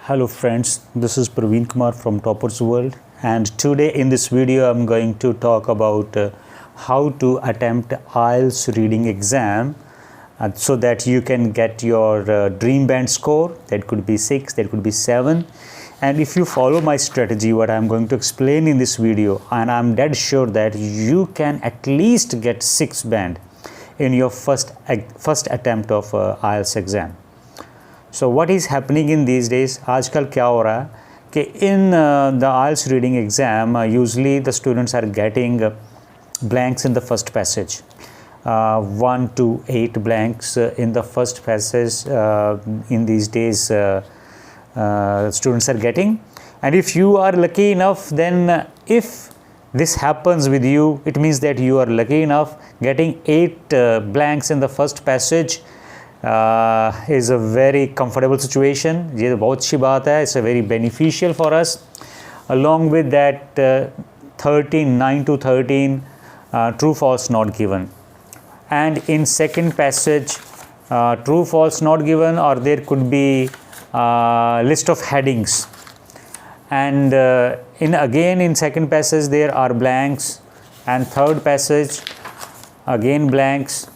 Hello friends, this is Praveen Kumar from Toppers World, and today in this video I'm going to talk about how to attempt Ielts reading exam so that you can get your dream band score. That could be 6, that could be 7, and if you follow my strategy, what I'm going to explain in this video, and I'm dead sure that you can at least get 6 band in your first attempt of Ielts exam. So what is happening in these days? आजकल क्या हो रहा है कि in the IELTS reading exam usually the students are getting blanks in the first passage, 1 to 8 blanks in the first passage in these days students are getting, and if you are lucky enough, then if this happens with you, it means that you are lucky enough. Getting 8 blanks in the first passage is a very comfortable situation. ये बहुत अच्छी बात है. It's a very beneficial for us. Along with that, 9 to 13 true false not given, and in second passage true false not given, or there could be list of headings, and in second passage there are blanks, and third passage again blanks,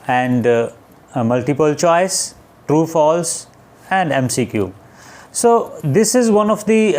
and multiple choice, true false, and MCQ. So this is one of the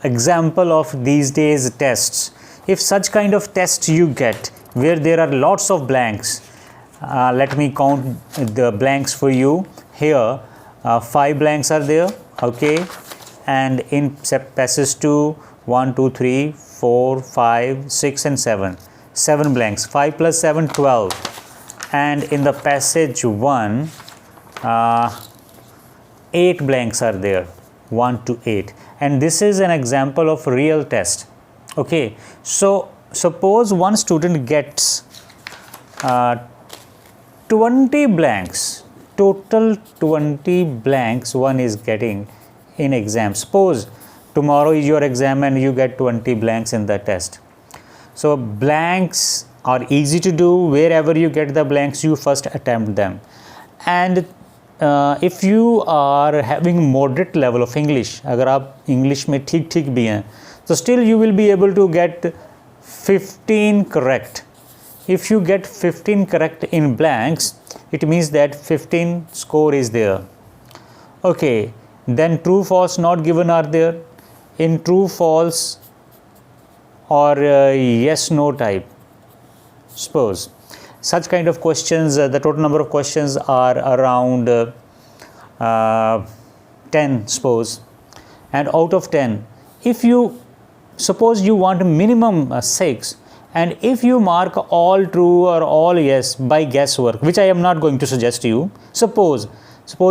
example of these days tests. If such kind of test you get where there are lots of blanks, let me count the blanks for you here. 5 blanks are there, okay, and in passage 2, 1, 2, 3, 4, 5, 6 and 7 blanks. 5 plus 7, 12. And in the passage 1, 8 blanks are there, 1 to 8, and this is an example of real test. Okay, so suppose one student gets 20 blanks, total 20 blanks one is getting in exam. Suppose tomorrow is your exam and you get 20 blanks in the test. So blanks are easy to do. Wherever you get the blanks, you first attempt them, and if you are having moderate level of English, अगर आप English में ठीक भी हैं, so still you will be able to get 15 correct. If you get 15 correct in blanks, it means that 15 score is there. Okay, then true false not given are there. In true false or yes no type, suppose such kind of questions, the total number of questions are around 10, suppose, and out of 10, if you suppose you want minimum 6, and if you mark all true or all yes by guesswork, which I am not going to suggest to you, suppose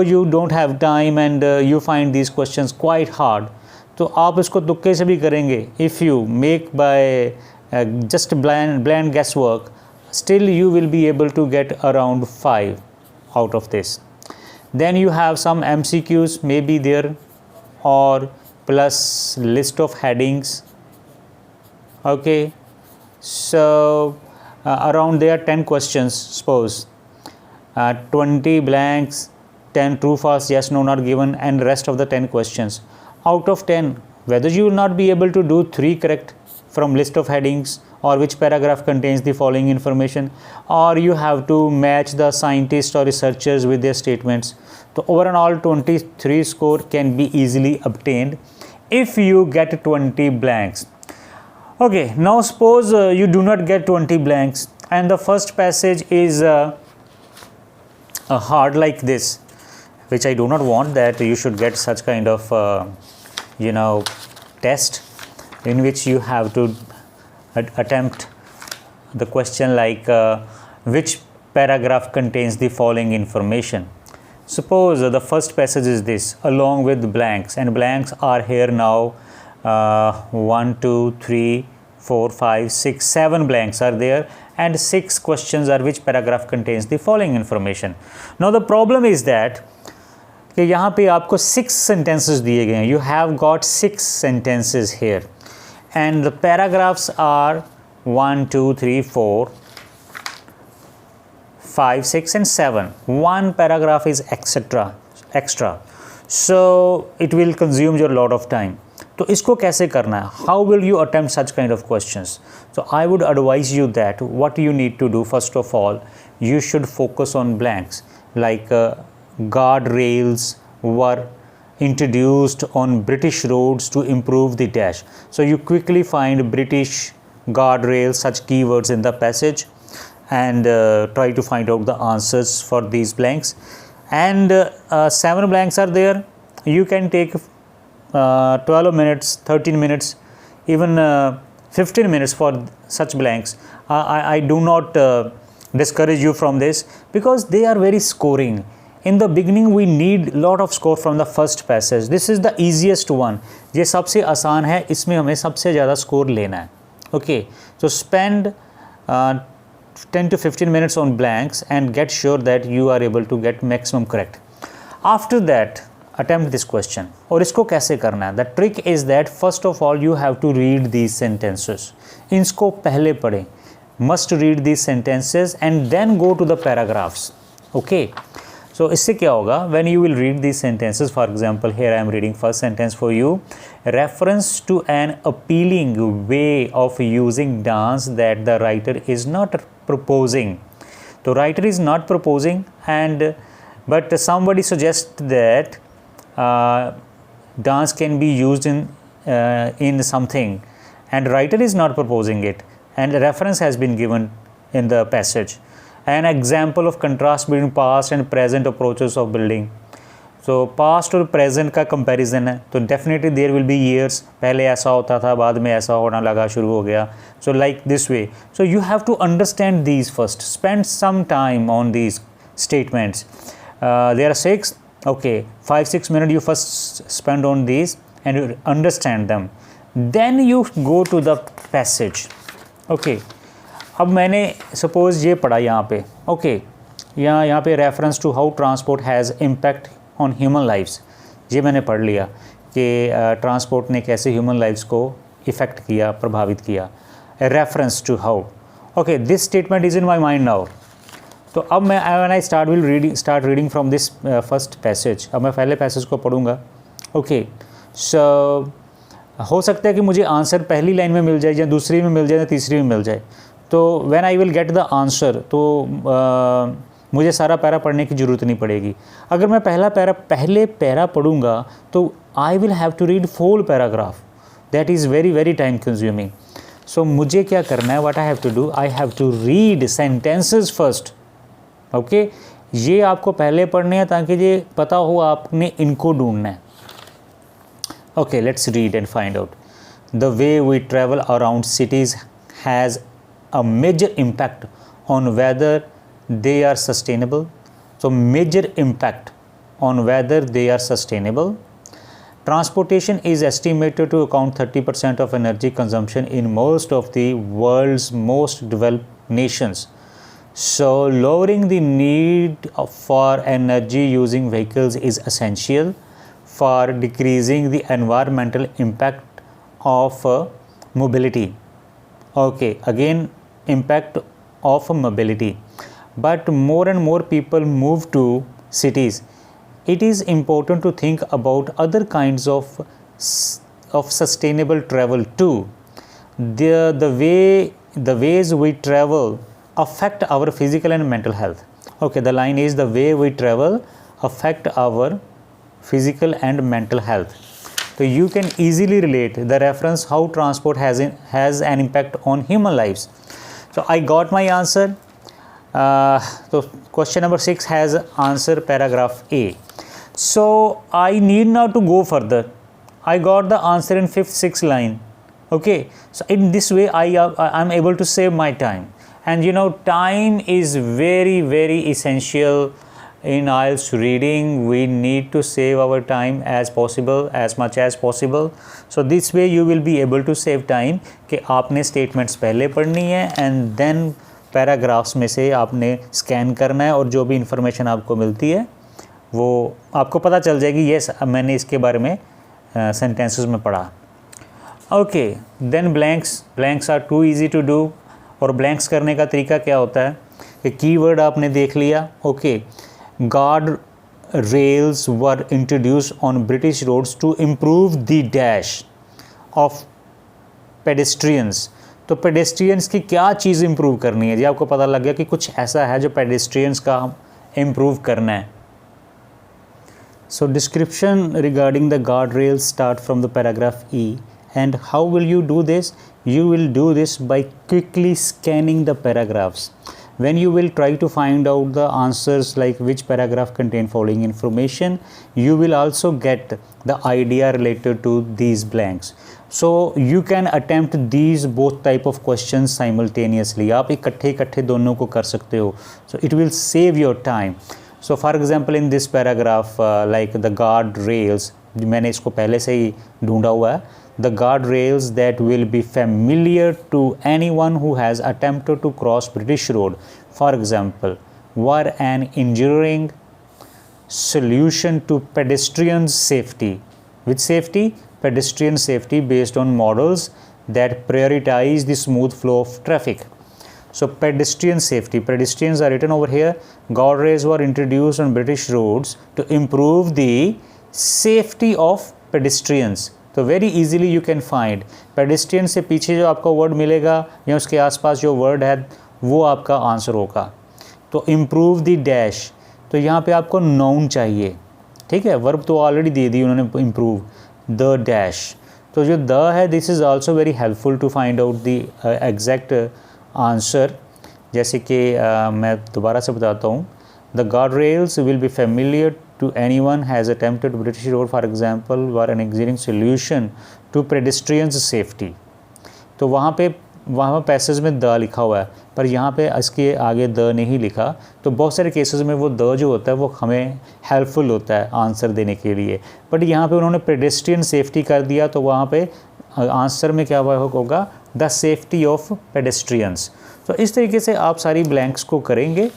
you don't have time and you find these questions quite hard, तो आप इसको तुक्के से भी करेंगे. If you make by just blind guesswork, still you will be able to get around 5 out of this. Then you have some MCQs maybe there, or plus list of headings. Okay, so around there 10 questions, suppose 20 blanks, 10 true false yes no not given, and rest of the 10 questions. Out of 10, whether you will not be able to do 3 correct from list of headings, or which paragraph contains the following information, or you have to match the scientists or researchers with their statements. So overall 23 score can be easily obtained if you get 20 blanks. Okay, now suppose you do not get 20 blanks and the first passage is hard like this, which I do not want that you should get such kind of test in which you have to attempt the question like which paragraph contains the following information. Suppose the first passage is this, along with blanks, and blanks are here now 1, 2, 3, 4, 5, 6, 7 blanks are there, and 6 questions are which paragraph contains the following information. Now the problem is that कि यहाँ पे आपको 6 sentences दिए गए हैं. You have got 6 sentences here, and the paragraphs are 1, 2, 3, 4, 5, 6 and 7. One paragraph is etc. Extra, so it will consume your lot of time. तो इसको कैसे करना है, how will you attempt such kind of questions? So I would advise you that what you need to do, first of all you should focus on blanks like guard rails were introduced on British roads to improve the dash. So you quickly find British guard rails, such keywords in the passage, and try to find out the answers for these blanks. And 7 blanks are there. You can take 12 minutes, 13 minutes, even 15 minutes for such blanks. I do not discourage you from this because they are very scoring. In the beginning we need lot of score from the first passage. This is the easiest one. ये सबसे आसान है, इसमें हमें सबसे ज़्यादा score लेना है. Okay, so spend 10 to 15 minutes on blanks and get sure that you are able to get maximum correct. After that attempt this question. और इसको कैसे करना है? The trick is that first of all you have to read these sentences. इनको पहले पढ़ें. Must read these sentences and then go to the paragraphs. Okay, so इससे क्या होगा? When you will read these sentences, for example here I am reading first sentence for you, reference to an appealing way of using dance that the writer is not proposing. The writer is not proposing, and but somebody suggests that dance can be used in something, and writer is not proposing it, and a reference has been given in the passage. An example of contrast between past and present approaches of building. So past और present का comparison है, तो definitely there will be years, पहले ऐसा होता था, बाद में ऐसा होना लगा, शुरू हो गया. So like this way. So you have to understand these first. Spend some time on these statements. There are 6. Okay, 5-6 minutes you first spend on these and you understand them. Then you go to the passage. Okay अब मैंने suppose ये पढ़ा यहाँ पे. Okay यहाँ पे reference to how transport has impact on human lifes, ये मैंने पढ़ लिया कि ट्रांसपोर्ट ने कैसे ह्यूमन लाइफ्स को इफ़ेक्ट किया, प्रभावित किया. Reference to how. Okay, this statement is in my mind now. तो अब मैं when I start reading from this first passage, अब मैं पहले पैसेज को पढ़ूँगा. ओके, सो हो सकता है कि मुझे आंसर पहली लाइन में मिल जाए, या दूसरी में मिल जाए, या तीसरी में मिल जाए. तो when I will get the answer, तो मुझे सारा पैरा पढ़ने की ज़रूरत नहीं पड़ेगी. अगर मैं पहले पैरा पढ़ूँगा तो I will have to read full paragraph. That is very very time consuming. So मुझे क्या करना है, what I have to do, I have to read sentences first. Okay, ये आपको पहले पढ़ने हैं ताकि ये पता हो आपने इनको ढूंढना है. Okay, let's read and find out. The way we travel around cities has a major impact on whether they are sustainable. So, major impact on whether they are sustainable. Transportation is estimated to account 30% of energy consumption in most of the world's most developed nations. So, lowering the need for energy using vehicles is essential for decreasing the environmental impact of mobility. Okay, again impact of mobility. But more and more people move to cities. It is important to think about other kinds of sustainable travel too. The ways we travel affect our physical and mental health. Okay, the line is the way we travel affect our physical and mental health. So you can easily relate the reference how transport has an impact on human lives. So I got my answer. So question number 6 has answer paragraph A. So I need not to go further. I got the answer in 5th, 6th line. Okay, so in this way I'm able to save my time. And you know, time is very very essential in Ielts reading. We need to save our time as possible, as much as possible. So this way you will be able to save time कि आपने statements पहले पढ़नी है and then paragraphs में से आपने scan करना है, और जो भी information आपको मिलती है वो आपको पता चल जाएगी. yes, मैंने इसके बारे में sentences में पढ़ा. Okay, then blanks are too easy to do. और blanks करने का तरीका क्या होता है कि कीवर्ड आपने देख लिया. Okay, guard rails were introduced on British roads to improve the dash of pedestrians. तो pedestrians की क्या चीज़ improve करनी है जी? आपको पता लग गया कि कुछ ऐसा है जो pedestrians का improve करना है. So description regarding the guardrails start from the paragraph E. And how will you do this? You will do this by quickly scanning the paragraphs. When you will try to find out the answers like which paragraph contain following information, you will also get the idea related to these blanks. So you can attempt these both type of questions simultaneously. आप इकट्ठे दोनों को कर सकते हो. So it will save your time. So for example in this paragraph like the guard rails, मैंने इसको पहले से ही ढूंढा हुआ है. The guardrails that will be familiar to anyone who has attempted to cross British Road, for example, were an enduring solution to pedestrian safety. Which safety? Pedestrian safety based on models that prioritize the smooth flow of traffic. So pedestrian safety, pedestrians are written over here. Guardrails were introduced on British roads to improve the safety of pedestrians. तो very easily you can find pedestrian से पीछे जो आपका word मिलेगा या उसके आसपास जो वर्ड है वो आपका आंसर होगा. तो इम्प्रूव द डैश, तो यहाँ पे आपको नाउन चाहिए. ठीक है, वर्ब तो ऑलरेडी दे दी उन्होंने, इम्प्रूव द डैश. तो जो द है this is also very helpful to find out the exact answer. जैसे कि मैं दोबारा से बताता हूँ. The guard rails will be familiar to anyone has attempted British road, for example, were an engineering solution to pedestrians safety. तो वहाँ passage में द लिखा हुआ है, पर यहाँ पे इसके आगे द नहीं लिखा. तो बहुत सारे केसेस में वो द जो होता है वो हमें हेल्पफुल होता है आंसर देने के लिए. बट यहाँ पे उन्होंने पेडेस्ट्रियन सेफ्टी कर दिया, तो वहाँ पे आंसर में क्या होगा? The safety of pedestrians. तो इस तरीके से आप सारी ब्लैंक्स को करेंगे.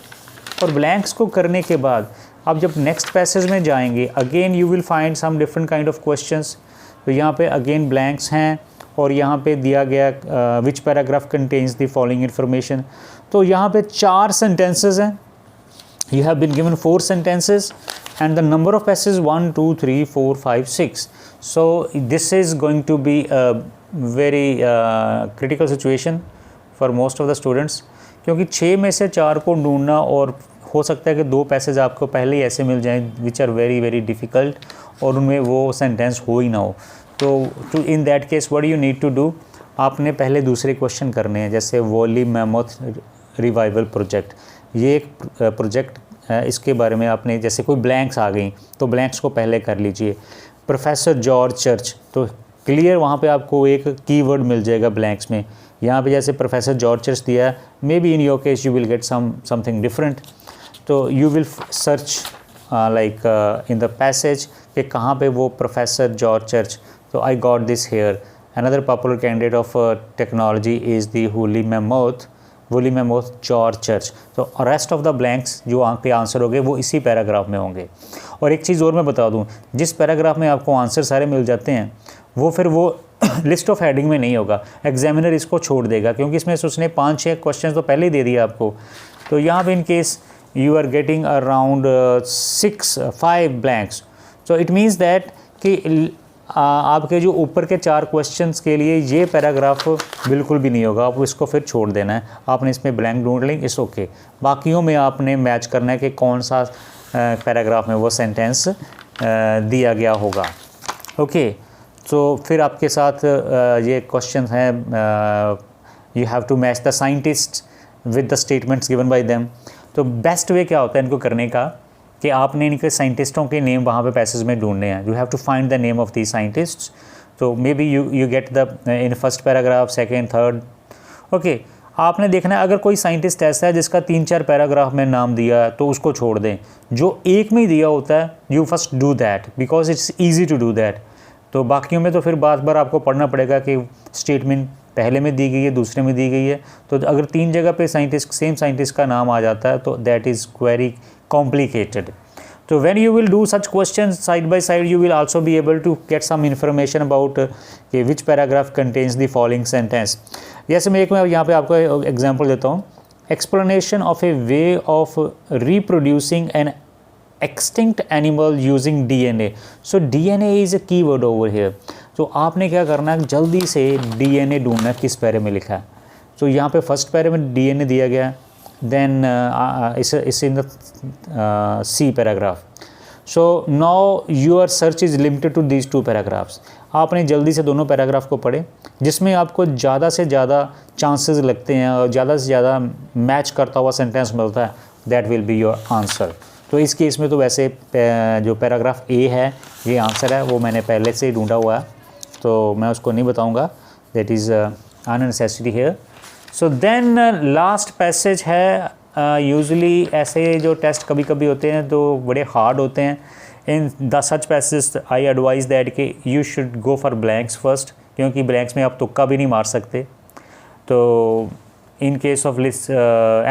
और ब्लैंक्स को करने के बाद आप जब नेक्स्ट पैसेज में जाएंगे again you will find some different kind of questions. तो यहाँ पे अगेन ब्लैंक्स हैं और यहाँ पे दिया गया विच paragraph contains the following information. तो यहाँ पे 4 सेंटेंसेस हैं. You have been given 4 sentences and the number of passage 1 2 3 4 5 6. So this is going to be very critical situation for most of the students, क्योंकि 6 में से 4 को ढूंढना, और हो सकता है कि 2 पैसेज आपको पहले ही ऐसे मिल जाएं which are very very difficult और उनमें वो सेंटेंस हो ही ना हो. तो in that case what you need to do, आपने पहले दूसरे क्वेश्चन करने हैं. जैसे वॉली मैमथ रिवाइवल प्रोजेक्ट, ये एक प्रोजेक्ट है, इसके बारे में आपने जैसे कोई ब्लैंक्स आ गई तो ब्लैंक्स को पहले कर लीजिए. प्रोफेसर जॉर्ज चर्च, तो क्लियर वहाँ पे आपको एक कीवर्ड मिल जाएगा ब्लैंक्स में. यहाँ पे जैसे प्रोफेसर जॉर्ज चर्च दिया है, maybe in your case you will get something different. तो you will search like in the passage कि कहाँ पे वो प्रोफेसर जॉर्ज चर्च. तो I got this here. Another popular candidate of technology is the woolly mammoth George Church. तो rest of the blanks जो वहाँ पे आंसर होंगे वो इसी पैराग्राफ में होंगे. और एक चीज़ और मैं बता दूँ, जिस पैराग्राफ में आपको आंसर सारे मिल जाते हैं वो फिर वो लिस्ट ऑफ हेडिंग में नहीं होगा. एग्जामिनर इसको छोड़ देगा क्योंकि इसमें उसने 5-6 क्वेश्चन तो पहले ही दे दिया आपको. तो यहाँ पे in case you are getting around 5 blanks. So it means that कि आपके जो ऊपर के 4 क्वेश्चंस के लिए ये पैराग्राफ बिल्कुल भी नहीं होगा, आपको इसको फिर छोड़ देना है. आपने इसमें ब्लैंक ढूंढ लें, इट्स ओके. बाकियों में आपने मैच करना है कि कौन सा पैराग्राफ में वो सेंटेंस दिया गया होगा. ओके, तो फिर आपके साथ ये क्वेश्चन हैं, you have to match the scientist with the statements given by them. तो बेस्ट वे क्या होता है इनको करने का कि आपने इनके साइंटिस्टों के नेम वहाँ पे पैसेज में ढूंढने हैं. You have to find the name of the scientists. तो maybe you get the in first paragraph, second, third. Okay, आपने देखना है अगर कोई साइंटिस्ट ऐसा है जिसका 3-4 पैराग्राफ में नाम दिया है तो उसको छोड़ दें. जो एक में दिया होता है you first do that because it's easy to do that. तो बाकियों में तो फिर बार आपको पढ़ना पड़ेगा कि स्टेटमेंट पहले में दी गई है, दूसरे में दी गई है. तो अगर 3 जगह पे सेम साइंटिस्ट का नाम आ जाता है तो दैट इज़ वेरी कॉम्प्लिकेटेड. तो when you will do such question side by side you will also be able to get some information about which paragraph contains the following sentence. जैसे मैं यहाँ पे आपको एग्जाम्पल देता हूँ. Explanation of a way of reproducing an extinct animal using DNA. So DNA is a keyword over here. तो आपने क्या करना है, जल्दी से DNA ढूंढना किस पैरे में लिखा है. तो यहाँ पे फर्स्ट पैरे में DNA दिया गया है, then it's in the C paragraph. So now your search is limited to these two paragraphs. आपने जल्दी से दोनों पैराग्राफ को पढ़े जिसमें आपको ज़्यादा से ज़्यादा चांसेस लगते हैं और ज़्यादा से ज़्यादा मैच करता हुआ सेंटेंस मिलता है, that will be your answer. तो इस केस में तो वैसे जो पैराग्राफ ए है ये आंसर है, वो मैंने पहले से ही ढूंढा हुआ है तो मैं उसको नहीं बताऊंगा, that is unnecessary here. So then last passage है. यूजुअली ऐसे जो टेस्ट कभी कभी होते हैं तो बड़े हार्ड होते हैं. In the such passage I advise that कि you should go for blanks first, क्योंकि ब्लैंक्स में आप तुक्का भी नहीं मार सकते. तो in case of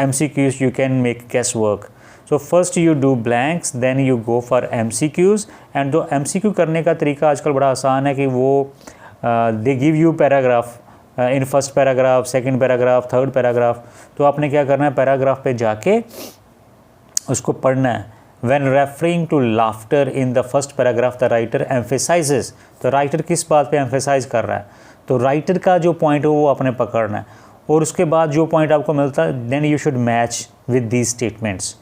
MCQs you can make guess work. So first you do blanks, then you go for MCQs. and जो MCQ करने का तरीका आजकल बड़ा आसान है कि वो they give you paragraph in first paragraph, second paragraph, third paragraph. तो आपने क्या करना है, पैराग्राफ पे जाके उसको पढ़ना है. When referring to laughter in the first paragraph the writer emphasizes. तो राइटर किस बात पे एम्फेसाइज कर रहा है, तो राइटर का जो पॉइंट हो वो आपने पकड़ना है और उसके बाद जो पॉइंट आपको मिलता है then you should match with these statements.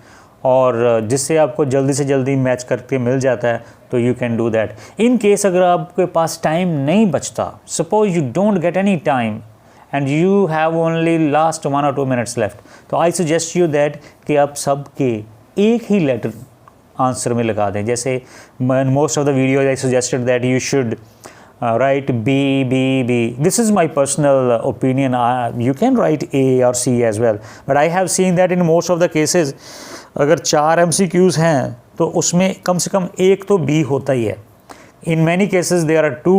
और जिससे आपको जल्दी से जल्दी मैच करके मिल जाता है तो you can do that. In case अगर आपके पास टाइम नहीं बचता, suppose you don't get any time and you have only last 1 or 2 minutes left, तो आई सजेस्ट यू दैट कि आप सब के एक ही लेटर आंसर में लगा दें. जैसे most of the videos I suggested that you should write B, B, B. This is my personal opinion. You can write A or C as well. But I have seen that in most of the cases, अगर 4 MCQs हैं तो उसमें कम से कम एक तो B होता ही है. In many cases there are 2.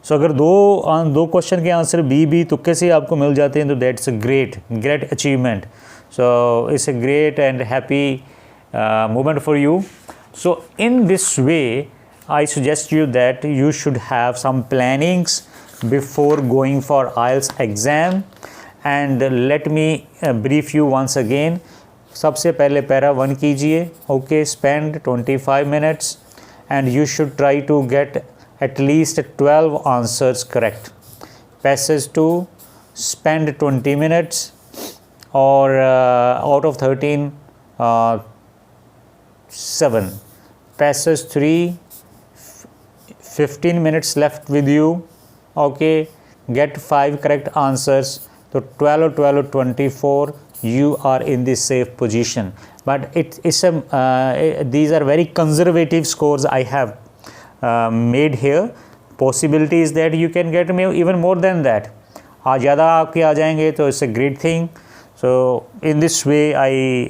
So अगर दो क्वेश्चन के आंसर B तुक्के से आपको मिल जाते हैं तो that's a great achievement. So it's a great and happy moment for you. So in this way, I suggest you that you should have some plannings before going for IELTS exam. And let me brief you once again. सबसे पहले para 1 कीजिए. Okay, spend 25 minutes and you should try to get at least 12 answers correct. Passage 2, spend 20 minutes or out of 13, 7. Passage 3, 15 minutes left with you. Okay, get 5 correct answers. So 12 or 12 or 24, you are in the safe position. But these are very conservative scores I have made here. Possibility is that you can get even more than that. ज़्यादा आपके आ जाएंगे तो it's a great thing. So in this way I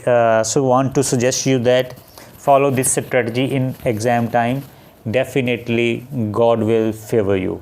want to suggest you that follow this strategy in exam time. Definitely God will favor you.